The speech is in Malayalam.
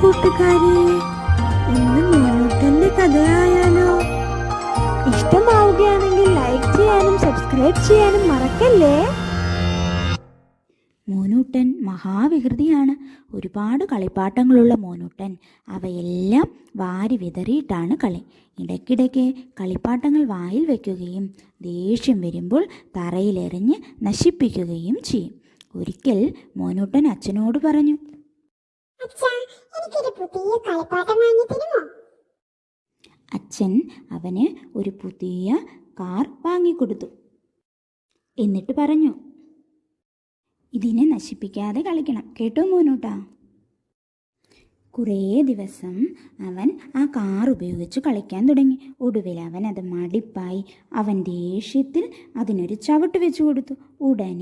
കൂട്ടുകാരെ, ഇന്ന് മോനൂട്ടന്റെ കഥയായാലോ? ഇഷ്ടമാവുകയാണെങ്കിൽ ലൈക്ക് ചെയ്യാനും സബ്സ്ക്രൈബ് ചെയ്യാനും മറക്കല്ലേ. മോനൂട്ടൻ മഹാവികൃതിയാണ്. ഒരുപാട് കളിപ്പാട്ടങ്ങളുള്ള മോനൂട്ടൻ അവയെല്ലാം വാരി വിതറിയിട്ടാണ് കളി. ഇടയ്ക്കിടയ്ക്ക് കളിപ്പാട്ടങ്ങൾ വായിൽ വയ്ക്കുകയും ദേഷ്യം വരുമ്പോൾ തറയിലെറിഞ്ഞ് നശിപ്പിക്കുകയും ചെയ്യും. ഒരിക്കൽ മോനൂട്ടൻ അച്ഛനോട് പറഞ്ഞു, അച്ഛൻ അവന് ഒരു പുതിയ കാർ വാങ്ങിക്കൊടുത്തു. എന്നിട്ട് പറഞ്ഞു, ഇതിനെ നശിപ്പിക്കാതെ കളിക്കണം കേട്ടോ മോനൂട്ടാ. കുറേ ദിവസം അവൻ ആ കാർ ഉപയോഗിച്ച് കളിക്കാൻ തുടങ്ങി. ഒടുവിൽ അവൻ അത് മടിപ്പായി. അവൻ ദേഷ്യത്തിൽ അതിനൊരു ചവിട്ട് വെച്ചു കൊടുത്തു. ഉടനെ